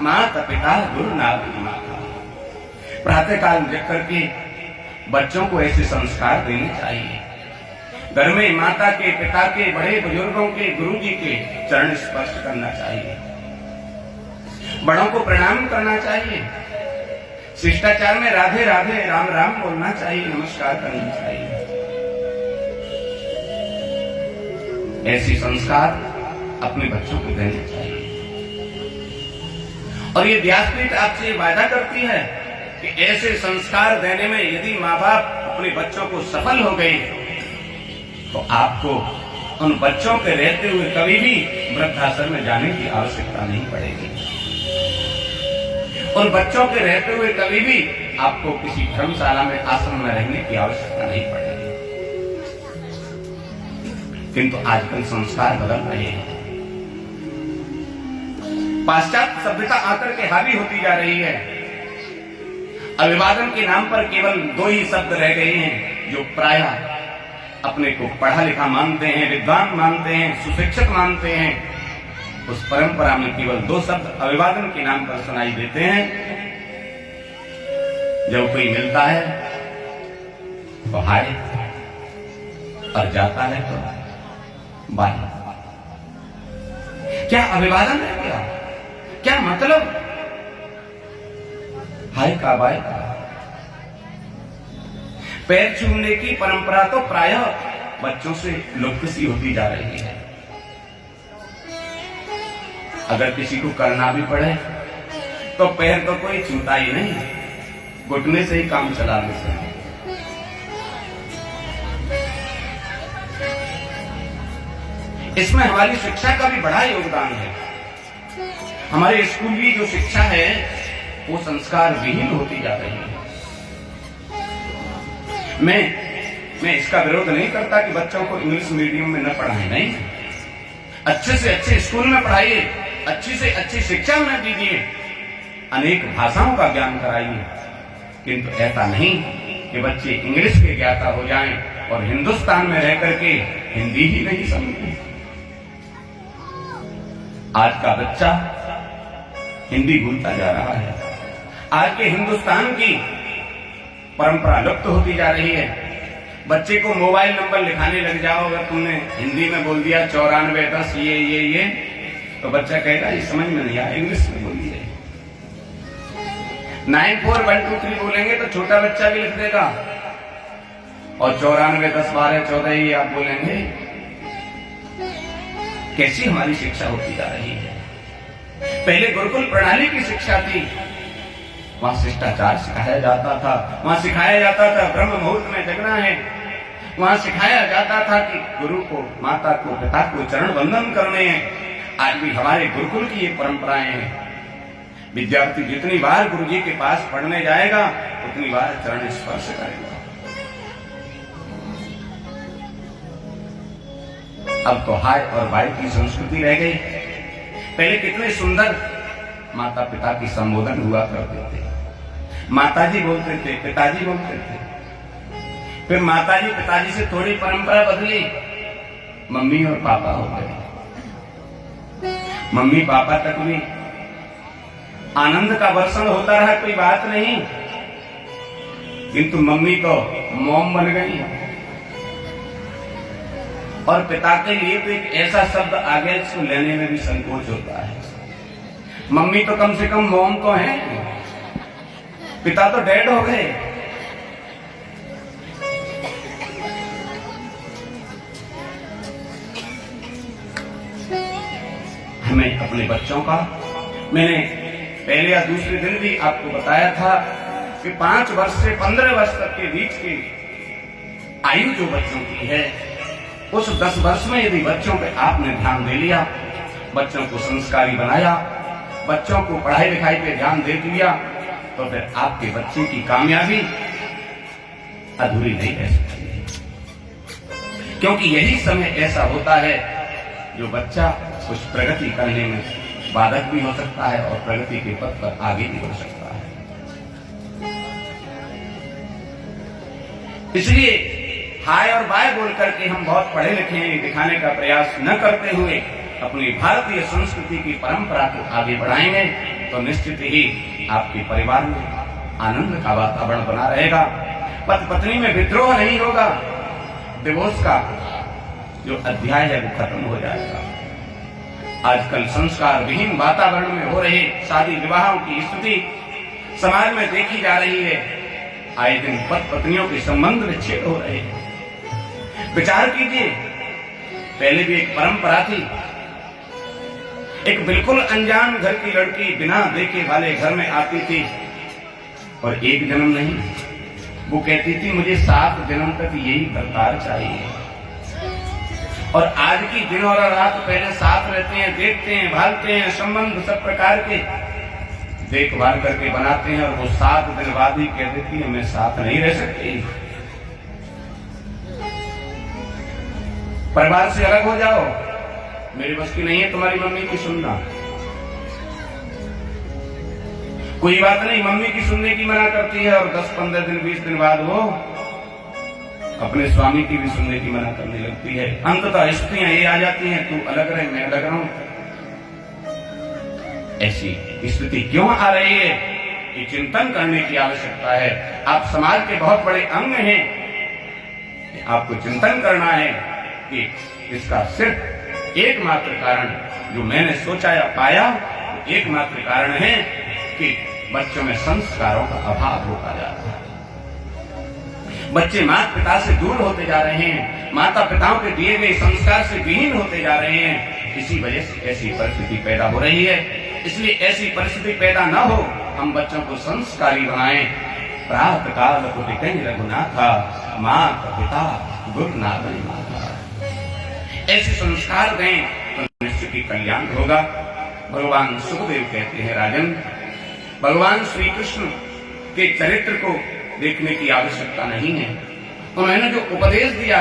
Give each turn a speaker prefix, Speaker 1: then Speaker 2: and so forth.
Speaker 1: माता पिता गुरु नारी माता। प्रातःकाल जग करके बच्चों को ऐसे संस्कार देने चाहिए। घर में माता के, पिता के, बड़े बुजुर्गों के, गुरु जी के चरण स्पर्श करना चाहिए। बड़ों को प्रणाम करना चाहिए। शिष्टाचार में राधे राधे, राम राम बोलना चाहिए, नमस्कार करना चाहिए। ऐसे संस्कार अपने बच्चों को देने चाहिए। और ये व्यासपीठ आपसे वादा करती है कि ऐसे संस्कार देने में यदि माँ बाप अपने बच्चों को सफल हो गए तो आपको उन बच्चों के रहते हुए कभी भी वृद्धाश्रम में जाने की आवश्यकता नहीं पड़ेगी। उन बच्चों के रहते हुए कभी भी आपको किसी धर्मशाला में, आश्रम में रहने की आवश्यकता नहीं पड़ेगी। किंतु आजकल संस्कार बदल रहे हैं। पाश्चात्य सभ्यता आकर के हावी होती जा रही है। अभिवादन के नाम पर केवल 2 ही शब्द रह गए हैं जो प्रायः अपने को पढ़ा लिखा मानते हैं, विद्वान मानते हैं, सुशिक्षित मानते हैं। उस परंपरा में केवल 2 शब्द अभिवादन के नाम पर सुनाई देते हैं। जब कोई मिलता है तो हाय, और जाता है तो बाय। क्या अभिवादन है? क्या मतलब? हाय का, बाय का। पैर छूने की परंपरा तो प्रायः बच्चों से लुप्त सी होती जा रही है। अगर किसी को करना भी पड़े तो पैर तो कोई छूता ही नहीं, घुटने से ही काम चला लेते हैं। इसमें हमारी शिक्षा का भी बड़ा योगदान है। हमारे स्कूल की जो शिक्षा है वो संस्कार विहीन होती जा रही है। मैं इसका विरोध नहीं करता कि बच्चों को इंग्लिश मीडियम में न पढ़ाएं, नहीं। अच्छे से अच्छे स्कूल में पढ़ाइए, अच्छी से अच्छी शिक्षा उन्हें दीजिए, अनेक भाषाओं का ज्ञान कराइए। किंतु ऐसा नहीं कि बच्चे इंग्लिश के ज्ञाता हो जाएं और हिंदुस्तान में रह करके हिंदी ही नहीं समझें। आज का बच्चा हिंदी भूलता जा रहा है। आज के हिंदुस्तान की परंपरा लुप्त होती जा रही है। बच्चे को मोबाइल नंबर लिखाने लग जाओ, अगर तुमने हिंदी में बोल दिया 9410 ये, तो बच्चा कहेगा ये समझ में नहीं आया, इंग्लिश में बोलिए। 941223 बोलेंगे तो छोटा बच्चा भी लिख देगा, और 94101214 ये आप बोलेंगे। कैसी हमारी शिक्षा होती जा रही है। पहले गुरुकुल प्रणाली की शिक्षा थी, वहां शिष्टाचार सिखाया जाता था, वहां सिखाया जाता था ब्रह्म मुहूर्त में जगना है, वहां सिखाया जाता था कि गुरु को, माता को, पिता को चरण वंदन करने हैं। आज भी हमारे गुरुकुल की ये परंपराएं हैं। विद्यार्थी जितनी बार गुरु जी के पास पढ़ने जाएगा उतनी बार चरण स्पर्श करेगा। अब तो हाय और बाय की संस्कृति रह गई। पहले कितने सुंदर माता पिता की संबोधन हुआ करते थे। माताजी बोलते थे, पिताजी बोलते थे। फिर माताजी पिताजी से थोड़ी परंपरा बदली, मम्मी और पापा हो गए। मम्मी पापा तक भी आनंद का वर्षण होता रहा, कोई बात नहीं, किंतु मम्मी तो मॉम बन गई। और पिता के लिए तो एक ऐसा शब्द आ गया जिसको लेने में भी संकोच होता है। मम्मी तो कम से कम मॉम तो है, पिता तो डेड हो गए। हमें अपने बच्चों का, मैंने पहले या दूसरे दिन भी आपको बताया था कि 5 वर्ष से 15 वर्ष तक के बीच की आयु जो बच्चों की है, उस 10 वर्ष में यदि बच्चों पे आपने ध्यान दे लिया, बच्चों को संस्कारी बनाया, बच्चों को पढ़ाई लिखाई पे ध्यान दे दिया, तो फिर आपके बच्चे की कामयाबी अधूरी नहीं रह सकती। क्योंकि यही समय ऐसा होता है जो बच्चा कुछ प्रगति करने में बाधक भी हो सकता है और प्रगति के पथ पर आगे भी बढ़ सकता है। इसलिए हाय और बाय बोल करके हम बहुत पढ़े लिखे हैं दिखाने का प्रयास न करते हुए अपनी भारतीय संस्कृति की परंपरा को आगे बढ़ाएंगे तो निश्चित ही आपके परिवार में आनंद का वातावरण बना रहेगा। पति पत्नी में विद्रोह नहीं होगा। डिवोर्स का जो अध्याय है वो खत्म हो जाएगा। आजकल संस्कार विहीन वातावरण में हो रहे शादी विवाहों की स्थिति समाज में देखी जा रही है। आए दिन पति पत्नियों के संबंध विच्छेद हो रहे हैं। विचार कीजिए, पहले भी एक परंपरा थी, एक बिल्कुल अनजान घर की लड़की बिना देखे वाले घर में आती थी और एक जन्म नहीं, वो कहती थी मुझे 7 जन्म तक यही प्रकार चाहिए। और आज की दिन और रात पहले साथ रहते हैं, देखते हैं, भालते हैं, संबंध सब प्रकार के देखभाल करके बनाते हैं और वो 7 दिन बाद ही कह देती है मैं साथ नहीं रह सकती, परिवार से अलग हो जाओ, मेरी बस की नहीं है तुम्हारी मम्मी की सुनना। कोई बात नहीं, मम्मी की सुनने की मना करती है और 10, 15 दिन 20 दिन बाद वो अपने स्वामी की भी सुनने की मना करने लगती है। अंततः स्त्रियां ये आ जाती हैं तू अलग रहे मैं अलग रहूं। ऐसी स्थिति क्यों आ रही है, ये चिंतन करने की आवश्यकता है। आप समाज के बहुत बड़े अंग हैं, आपको चिंतन करना है कि इसका सिर्फ एकमात्र कारण जो मैंने सोचा या पाया, एकमात्र कारण है कि बच्चों में संस्कारों का अभाव होता जा रहा है। बच्चे माता पिता से दूर होते जा रहे हैं, माता पिताओं के दिए गए संस्कार से विहीन होते जा रहे हैं। इसी वजह से ऐसी परिस्थिति पैदा हो रही है। इसलिए ऐसी परिस्थिति पैदा न हो, हम बच्चों को संस्कारी बनाएं। प्रातः काल कुटिकैः रघुनाथा, माता पिता गुरुनाथ माता, ऐसे संस्कार दें तो निश्चित ही कल्याण होगा। भगवान सुखदेव कहते हैं राजन, भगवान श्री कृष्ण के चरित्र को देखने की आवश्यकता नहीं है। उन्होंने जो उपदेश दिया